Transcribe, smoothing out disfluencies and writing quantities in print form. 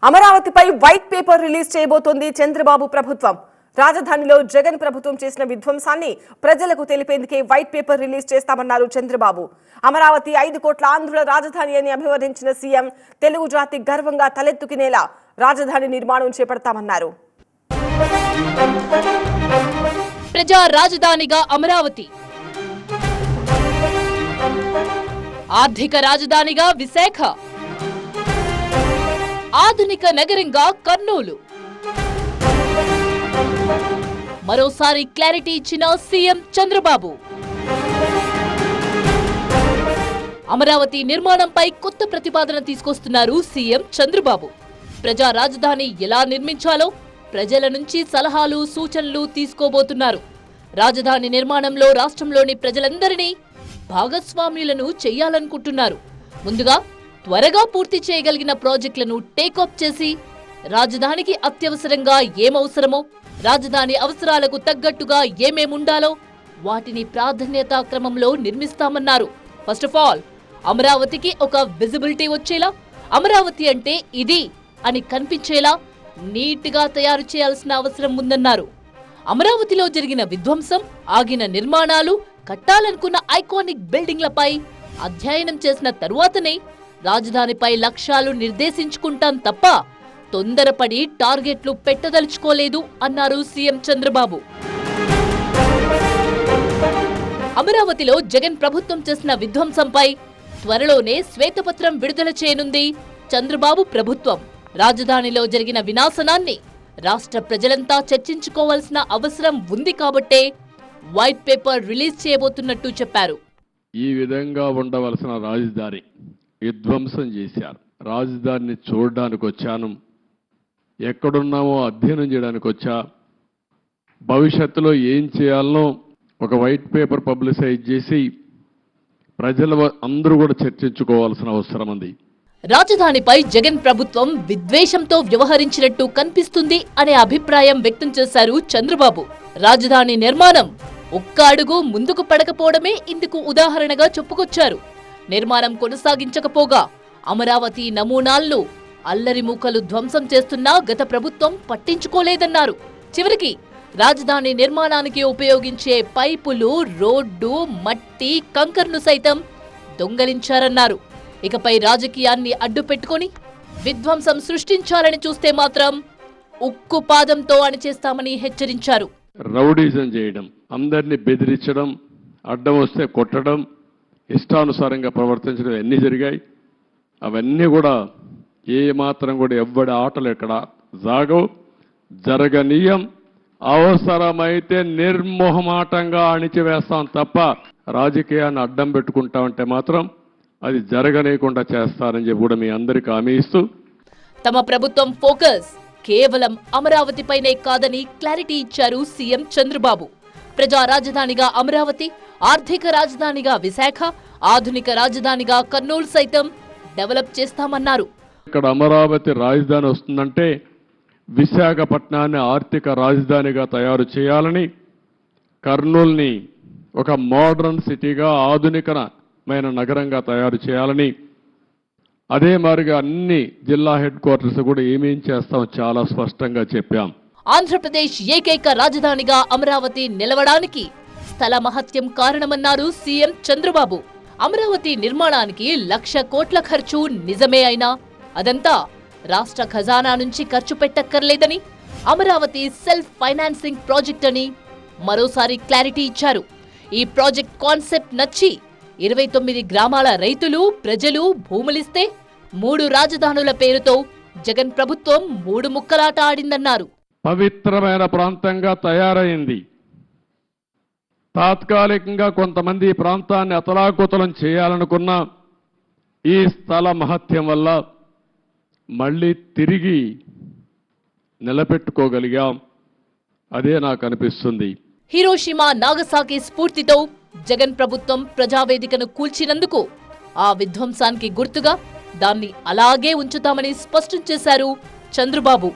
అమరావతిపై white paper release చేయబోతోంది చంద్రబాబు ప్రభుత్వం. రాజధానిలో జగన్ ప్రభుత్వం చేసిన విధ్వంసాన్ని ప్రజలకు తెలిపేందుకే వైట్ పేపర్ రిలీజ్ చేస్తామన్నారు చంద్రబాబు. అమరావతి 5 కోట్ల ఆంధ్రుల రాజధాని అని అభివర్ణించిన సీఎం తెలుగు జాతి గర్వంగా తలెత్తుకునేలా రాజధాని నిర్మాణం చేపడతామన్నారు. ప్రజా రాజధానిగా అమరావతి, ఆర్థిక రాజధానిగా విశాఖ, ఆధునిక నగరంగా కర్నూలు. మరోసారి క్లారిటీ ఇచ్చిన సీఎం చంద్రబాబు. అమరావతి నిర్మాణంపై కొత్త ప్రతిపాదన తీసుకొస్తున్నారు సీఎం చంద్రబాబు. ప్రజా రాజధాని ఎలా నిర్మించాలో ప్రజల నుంచి సలహాలు సూచనలు తీసుకోబోతున్నారు. రాజధాని నిర్మాణంలో రాష్ట్రంలోని ప్రజలందరినీ భాగస్వామ్యులను చేయాలనుకుంటున్నారు. ముందుగా త్వరగా పూర్తి చేయగలిగిన ప్రాజెక్టులను టేకప్ చేసి రాజధానికి అత్యవసరంగా ఏమవసరమో, రాజధాని అవసరాలకు తగ్గట్టుగా ఏమేముండాలో వాటిని ప్రాధాన్యతా క్రమంలో నిర్మిస్తామన్నారు. ఫస్ట్ ఆఫ్ ఆల్ అమరావతికి ఒక విజిబిలిటీ వచ్చేలా, అమరావతి అంటే ఇది అని కనిపించేలా నీట్గా తయారు చేయాల్సిన అవసరం ఉందన్నారు. అమరావతిలో జరిగిన విధ్వంసం, ఆగిన నిర్మాణాలు, కట్టాలనుకున్న ఐకానిక్ బిల్డింగ్లపై అధ్యయనం చేసిన తరువాతనే రాజధానిపై లక్ష్యాలు నిర్దేశించుకుంటాం తప్ప తొందరపడి టార్గెట్లు పెట్టదలుచుకోలేదు అన్నారు సీఎం చంద్రబాబు. అమరావతిలో జగన్ ప్రభుత్వం చేసిన విధ్వంసంపై త్వరలోనే శ్వేతపత్రం విడుదల చేయనుంది చంద్రబాబు ప్రభుత్వం. రాజధానిలో జరిగిన వినాశనాన్ని రాష్ట్ర ప్రజలంతా చర్చించుకోవాల్సిన అవసరం ఉంది కాబట్టే వైట్ పేపర్ రిలీజ్ చేయబోతున్నట్టు చెప్పారు. ఈ విధంగా ఉండవలసిన రాజధాని విధ్వంసం చేశారు. రాజధానిని చూడడానికి వచ్చాను, ఎక్కడున్నామో అధ్యయనం చేయడానికి వచ్చా. భవిష్యత్తులో ఏం చేయాలనో ఒక వైట్ పేపర్ పబ్లిసైజ్ చేసి ప్రజల అందరూ కూడా చర్చించుకోవాల్సిన అవసరం ఉంది. రాజధానిపై జగన్ ప్రభుత్వం విద్వేషంతో వ్యవహరించినట్టు కనిపిస్తుంది అనే అభిప్రాయం వ్యక్తం చేశారు చంద్రబాబు. రాజధాని నిర్మాణం ఒక్క అడుగు ముందుకు పడకపోవడమే ఇందుకు ఉదాహరణగా చెప్పుకొచ్చారు. నిర్మాణం కొనసాగించకపోగా అమరావతి నమూనాల్లో అల్లరి మూకలు ధ్వంసం చేస్తున్నా గత ప్రభుత్వం పట్టించుకోలేదన్నారు. చివరికి రాజధాని నిర్మాణానికి ఉపయోగించే పైపులు, రోడ్డు, మట్టి, కంకర్ను సైతం దొంగలించారన్నారు. ఇకపై రాజకీయాన్ని అడ్డుపెట్టుకుని విధ్వంసం సృష్టించాలని చూస్తే మాత్రం ఉక్కు పాదంతో అణిచేస్తామని హెచ్చరించారు. రౌడీజం చేయడం, అందరినీ బెదిరించడం, అడ్డం వస్తే కొట్టడం, ఇష్టానుసారంగా ప్రవర్తించడం అన్నీ జరిగాయి. అవన్నీ కూడా ఏ మాత్రం కూడా ఎవ్వడి ఆటలు ఎక్కడ జాగవు, జరగనీయం. అవసరమైతే నిర్మోహమాటంగా అణిచివేస్తాం తప్ప రాజకీయాన్ని అడ్డం పెట్టుకుంటామంటే మాత్రం అది జరగనీయకుండా చేస్తారని చెప్పి కూడా మీ అందరికీ హామీ ఇస్తూ, తమ ప్రభుత్వం ఫోకస్ కేవలం అమరావతిపైనే కాదని క్లారిటీ ఇచ్చారు సీఎం చంద్రబాబు. ప్రజా రాజధానిగా అమరావతి, ఆర్థిక రాజధానిగా విశాఖ, ఆధునిక రాజధానిగా కర్నూలు సైతం డెవలప్ చేస్తామన్నారు. ఇక్కడ అమరావతి రాజధాని వస్తుందంటే విశాఖపట్నాన్ని ఆర్థిక రాజధానిగా తయారు చేయాలని, కర్నూలుని ఒక మోడర్న్ సిటీగా, ఆధునికమైన నగరంగా తయారు చేయాలని, అదే మాదిరిగా అన్ని జిల్లా హెడ్ క్వార్టర్స్ కూడా ఏమేం చేస్తాం చాలా స్పష్టంగా చెప్పాం. ఆంధ్రప్రదేశ్ ఏకైక రాజధానిగా అమరావతి నిలవడానికి స్థల మహత్యం కారణమన్నారు సీఎం చంద్రబాబు. అమరావతి నిర్మాణానికి 1,00,000 కోట్ల ఖర్చు నిజమే అయినా అదంతా రాష్ట్ర ఖజానా నుంచి ఖర్చు పెట్టక్కర్లేదని, అమరావతి సెల్ఫ్ ఫైనాన్సింగ్ ప్రాజెక్ట్ అని మరోసారి క్లారిటీ ఇచ్చారు. ఈ ప్రాజెక్ట్ కాన్సెప్ట్ నచ్చి 29 గ్రామాల రైతులు, ప్రజలు భూములిస్తే 3 రాజధానుల పేరుతో జగన్ ప్రభుత్వం 3 ముక్కలాట ఆడిందన్నారు. పవిత్రమైన ప్రాంతంగా తయారైంది. తాత్కాలికంగా కొంతమంది ఈ ప్రాంతాన్ని అతలాకుతలం చేయాలనుకున్న ఈ స్థల మహత్యం వల్ల మళ్ళీ తిరిగి నిలబెట్టుకోగలిగాం. అదే నాకు అనిపిస్తుంది. హిరోషిమా, నాగసాకి స్ఫూర్తితో జగన్ ప్రభుత్వం ప్రజావేదికను కూల్చినందుకు ఆ విధ్వంసానికి గుర్తుగా దాన్ని అలాగే ఉంచుతామని స్పష్టం చేశారు చంద్రబాబు.